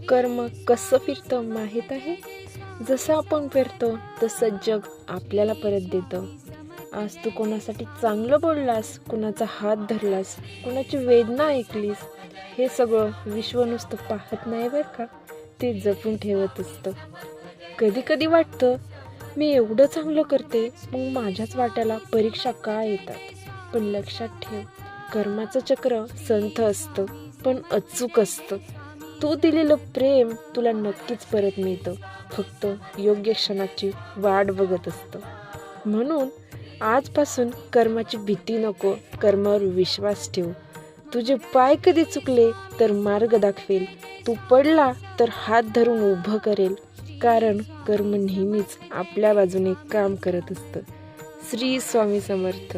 कर्म कसं फिरतं माहीत आहे? जसं आपण पेरतो तसं जग आपल्याला परत देतं. आज तू कोणासाठी चांगलं बोललास, कुणाचा हात धरलास, कुणाची वेदना ऐकलीस, हे सगळं विश्व नुसतं पाहत नाही बरं का, ते जपून ठेवत असतं. कधी कधी वाटतं मी एवढं चांगलं करते, मग माझ्याच वाट्याला परीक्षा का येतात? पण लक्षात ठेव, कर्माचं चक्र संथ असतं पण अचूक असतं. तू दिलेलं प्रेम तुला नक्कीच परत मिळतं, फक्त योग्य क्षणाची वाट बघत असतं. म्हणून आजपासून कर्माची भीती नको, कर्मावर विश्वास ठेव. तुझे पाय कधी चुकले तर मार्ग दाखवेल, तू पडला तर हात धरून उभं करेल, कारण कर्म नेहमीच आपल्या बाजूने काम करत असतं. श्री स्वामी समर्थ.